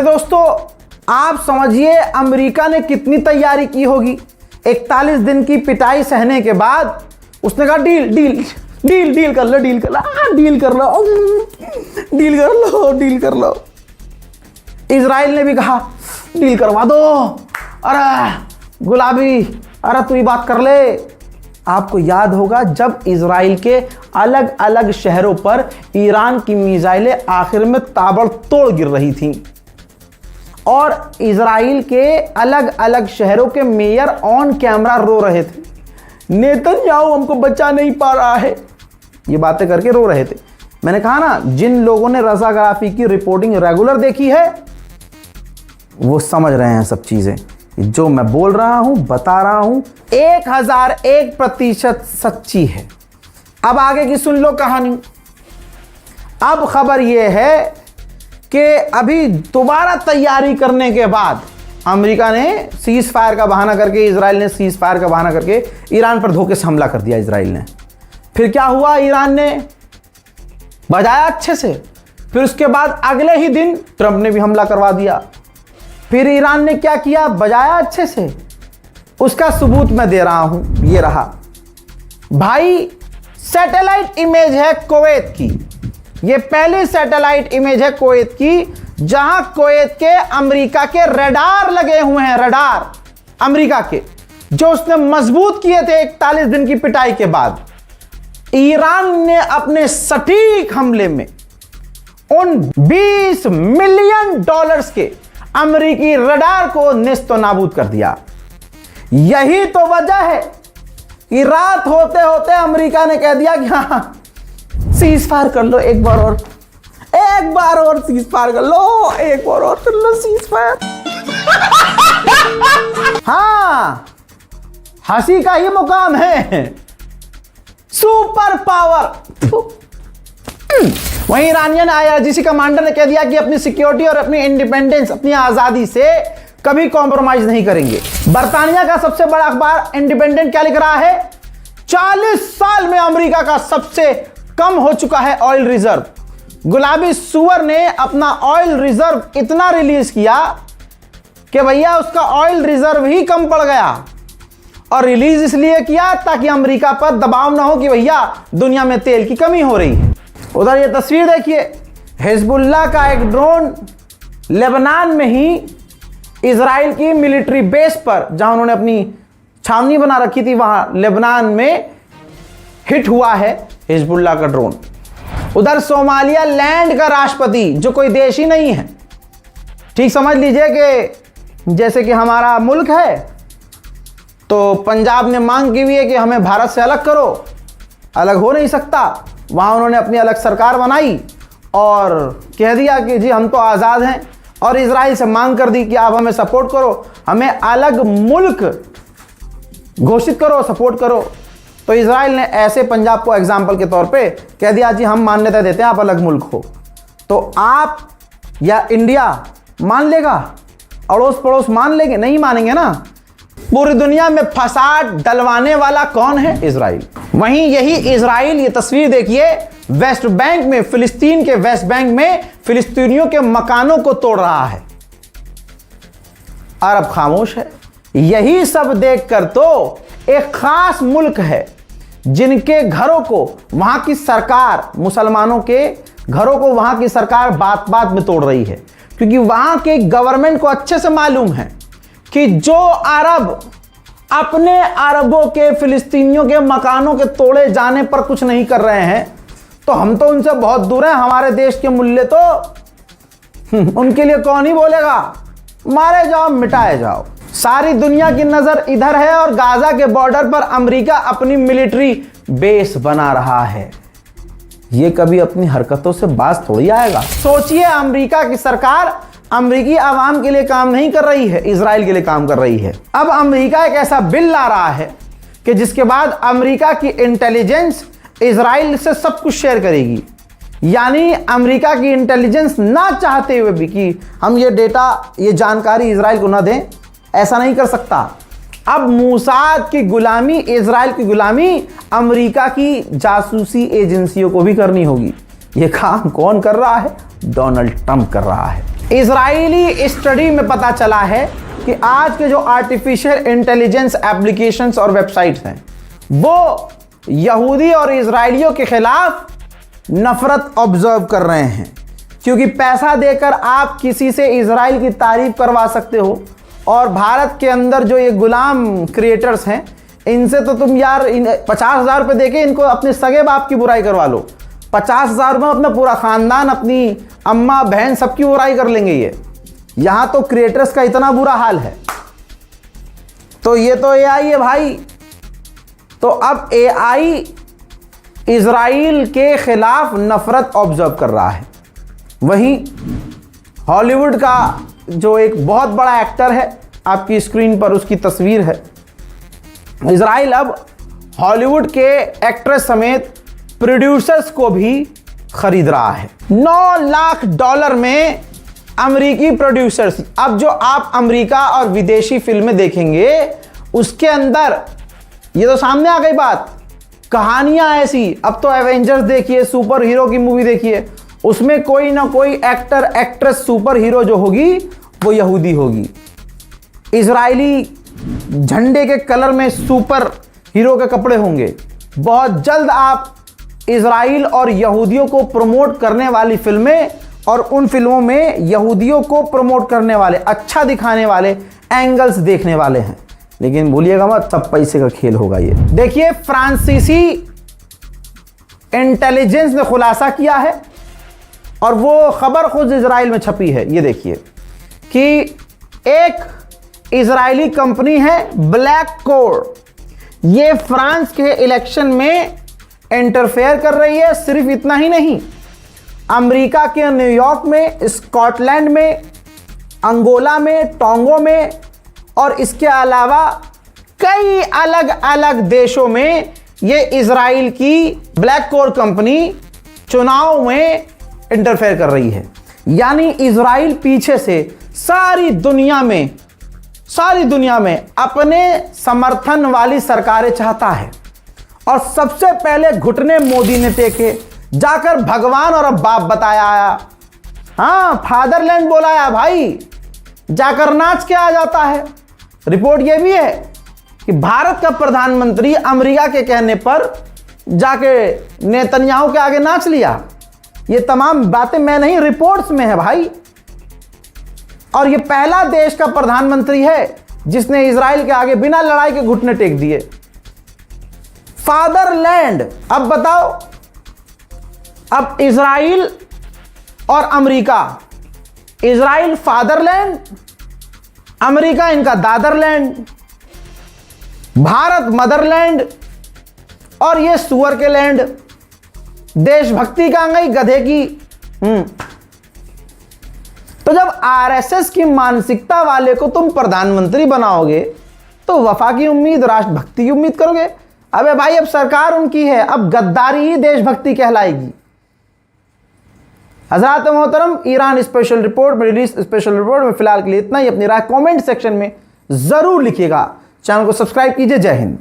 मेरे दोस्तों, आप समझिए अमेरिका ने कितनी तैयारी की होगी। 41 दिन की पिटाई सहने के बाद उसने कहा डील डील डील डील कर लो, डील कर लो, डील कर लो, डील कर लो, डील कर लो। इजराइल ने भी कहा डील करवा दो। अरे गुलाबी, अरे तू ही बात कर ले। आपको याद होगा जब इजराइल के अलग अलग शहरों पर ईरान की मिसाइलें आखिर में ताबड़तोड़ गिर रही थीं और इजराइल के अलग अलग शहरों के मेयर ऑन कैमरा रो रहे थे, नेतन्याहू हमको बचा नहीं पा रहा है, ये बातें करके रो रहे थे। मैंने कहा ना, जिन लोगों ने रज़ाग्राफी की रिपोर्टिंग रेगुलर देखी है वो समझ रहे हैं सब चीजें। जो मैं बोल रहा हूं, बता रहा हूं, 1001% सच्ची है। अब आगे की सुन लो कहानी। अब खबर यह है कि अभी दोबारा तैयारी करने के बाद अमेरिका ने सीज फायर का बहाना करके, इजराइल ने सीज फायर का बहाना करके ईरान पर धोखे से हमला कर दिया इजराइल ने। फिर क्या हुआ, ईरान ने बजाया अच्छे से। फिर उसके बाद अगले ही दिन ट्रंप ने भी हमला करवा दिया। फिर ईरान ने क्या किया, बजाया अच्छे से। उसका सबूत मैं दे रहा हूं, ये रहा भाई। सैटेलाइट इमेज है कुवैत की, ये पहली सैटेलाइट इमेज है कुवैत की, जहां कुवैत के अमेरिका के रडार लगे हुए हैं, रडार अमेरिका के, जो उसने मजबूत किए थे 41 दिन की पिटाई के बाद। ईरान ने अपने सटीक हमले में उन $20 मिलियन के अमेरिकी रडार को नेस्तो नाबूद कर दिया। यही तो वजह है कि रात होते होते अमेरिका ने कह दिया कि हाँ सीज फायर कर लो, एक बार और सीज फायर कर लो, एक बार और कर लो सीज फायर। हाँ, हंसी का ही मुकाम है, सुपर पावर। वहीं ईरानियन IRGC कमांडर ने कह दिया कि अपनी सिक्योरिटी और अपनी इंडिपेंडेंस, अपनी आजादी से कभी कॉम्प्रोमाइज नहीं करेंगे। बर्तानिया का सबसे बड़ा अखबार इंडिपेंडेंट क्या लिख रहा है, 40 साल में अमेरिका का सबसे कम हो चुका है ऑयल रिजर्व। गुलाबी सुअर ने अपना ऑयल रिजर्व इतना रिलीज किया कि भैया उसका ऑयल रिजर्व ही कम पड़ गया। और रिलीज इसलिए किया ताकि अमेरिका पर दबाव ना हो कि भैया दुनिया में तेल की कमी हो रही है। उधर ये तस्वीर देखिए, हिजबुल्लाह का एक ड्रोन लेबनान में ही इजराइल की मिलिट्री बेस पर, जहां उन्होंने अपनी छावनी बना रखी थी, वहां लेबनान में हिट हुआ है हिजबुल्लाह का ड्रोन। उधर सोमालिया लैंड का राष्ट्रपति, जो कोई देश ही नहीं है, ठीक समझ लीजिए कि जैसे कि हमारा मुल्क है, तो पंजाब ने मांग की हुई है कि हमें भारत से अलग करो, अलग हो नहीं सकता। वहां उन्होंने अपनी अलग सरकार बनाई और कह दिया कि जी हम तो आज़ाद हैं, और इजराइल से मांग कर दी कि आप हमें सपोर्ट करो, हमें अलग मुल्क घोषित करो, सपोर्ट करो। तो इजराइल ने ऐसे पंजाब को एग्जाम्पल के तौर पे कह दिया जी हम मान्यता देते हैं, आप अलग मुल्क हो। तो आप या इंडिया मान लेगा, अड़ोस पड़ोस मान लेंगे? नहीं मानेंगे ना। पूरी दुनिया में फसाद डलवाने वाला कौन है? इजराइल। वहीं यही इजराइल, ये तस्वीर देखिए, वेस्ट बैंक में, फिलिस्तीन के वेस्ट बैंक में फिलिस्तीनियों के मकानों को तोड़ रहा है। अरब खामोश है। यही सब देखकर तो एक खास मुल्क है जिनके घरों को वहां की सरकार, मुसलमानों के घरों को वहां की सरकार बात बात में तोड़ रही है, क्योंकि वहां के गवर्नमेंट को अच्छे से मालूम है कि जो अरब अपने अरबों के, फिलिस्तीनियों के मकानों के तोड़े जाने पर कुछ नहीं कर रहे हैं, तो हम तो उनसे बहुत दूर हैं। हमारे देश के मूल्य तो उनके लिए कौन ही बोलेगा, मारे जाओ, मिटाए जाओ। सारी दुनिया की नजर इधर है और गाजा के बॉर्डर पर अमेरिका अपनी मिलिट्री बेस बना रहा है। ये कभी अपनी हरकतों से बाज थोड़ी आएगा। सोचिए, अमेरिका की सरकार अमेरिकी आवाम के लिए काम नहीं कर रही है, इजराइल के लिए काम कर रही है। अब अमेरिका एक ऐसा बिल ला रहा है कि जिसके बाद अमेरिका की इंटेलिजेंस इजराइल से सब कुछ शेयर करेगी। यानी अमेरिका की इंटेलिजेंस ना चाहते हुए भी कि हम ये डेटा, ये जानकारी इजराइल को ना दें, ऐसा नहीं कर सकता। अब मूसाद की गुलामी, इजराइल की गुलामी अमेरिका की जासूसी एजेंसियों को भी करनी होगी। ये काम कौन कर रहा है? डोनाल्ड ट्रंप कर रहा है। इजरायली स्टडी में पता चला है कि आज के जो आर्टिफिशियल इंटेलिजेंस एप्लीकेशंस और वेबसाइट्स हैं वो यहूदी और इजरायलियों के खिलाफ नफरत ऑब्जर्व कर रहे हैं, क्योंकि पैसा देकर आप किसी से इजराइल की तारीफ करवा सकते हो और भारत के अंदर जो ये गुलाम क्रिएटर्स हैं इनसे तो तुम यार 50,000 रुपये देके इनको अपने सगे बाप की बुराई करवा लो। 50,000 में अपना पूरा खानदान, अपनी अम्मा बहन सबकी बुराई कर लेंगे ये। यहाँ तो क्रिएटर्स का इतना बुरा हाल है। तो ये तो एआई है भाई। तो अब एआई इजराइल के खिलाफ नफरत ऑब्जर्व कर रहा है। वहीं हॉलीवुड का जो एक बहुत बड़ा एक्टर है, आपकी स्क्रीन पर उसकी तस्वीर है। इजराइल अब हॉलीवुड के एक्ट्रेस समेत प्रोड्यूसर्स को भी खरीद रहा है। $9 लाख में अमेरिकी प्रोड्यूसर्स। अब जो आप अमेरिका और विदेशी फिल्में देखेंगे उसके अंदर ये तो सामने आ गई बात, कहानियां ऐसी। अब तो एवेंजर्स देखिए, सुपर हीरो की मूवी देखिए, उसमें कोई ना कोई एक्टर एक्ट्रेस सुपर हीरो जो होगी वो यहूदी होगी। इजरायली झंडे के कलर में सुपर हीरो के कपड़े होंगे। बहुत जल्द आप इजराइल और यहूदियों को प्रमोट करने वाली फिल्में और उन फिल्मों में यहूदियों को प्रमोट करने वाले, अच्छा दिखाने वाले एंगल्स देखने वाले हैं। लेकिन भूलिएगा मत, सब पैसे का खेल होगा ये। देखिए, फ्रांसीसी इंटेलिजेंस ने खुलासा किया है और वो खबर खुद इजराइल में छपी है। ये देखिए कि एक इजरायली कंपनी है ब्लैक कोर, ये फ्रांस के इलेक्शन में इंटरफेयर कर रही है। सिर्फ इतना ही नहीं, अमेरिका के न्यूयॉर्क में, स्कॉटलैंड में, अंगोला में, टोंगो में और इसके अलावा कई अलग अलग देशों में ये इजराइल की ब्लैक कोर कंपनी चुनाव में इंटरफेयर कर रही है। यानी इजराइल पीछे से सारी दुनिया में अपने समर्थन वाली सरकारें चाहता है। और सबसे पहले घुटने मोदी ने टेके, जाकर भगवान और बाप बताया आया। हाँ, फादरलैंड बोलाया भाई, जाकर नाच के आ जाता है। रिपोर्ट यह भी है कि भारत का प्रधानमंत्री अमेरिका के कहने पर जाके नेतन्याहू के आगे नाच लिया। ये तमाम बातें मैं नहीं, रिपोर्ट्स में है भाई। और ये पहला देश का प्रधानमंत्री है जिसने इजराइल के आगे बिना लड़ाई के घुटने टेक दिए। फादरलैंड। अब बताओ, अब इजराइल और अमेरिका, इजराइल फादरलैंड, अमेरिका इनका दादरलैंड, भारत मदरलैंड और ये सुअर के लैंड। देशभक्ति कहां गई, गधे की। तो जब आरएसएस की मानसिकता वाले को तुम प्रधानमंत्री बनाओगे तो वफा की उम्मीद, राष्ट्रभक्ति की उम्मीद करोगे। अबे भाई, अब सरकार उनकी है, अब गद्दारी ही देशभक्ति कहलाएगी। हजरात मोहतरम, Iran special report, middle east special report में फिलहाल के लिए इतना ही। अपनी राय कमेंट सेक्शन में जरूर लिखिएगा। चैनल को सब्सक्राइब कीजिए। जय हिंद।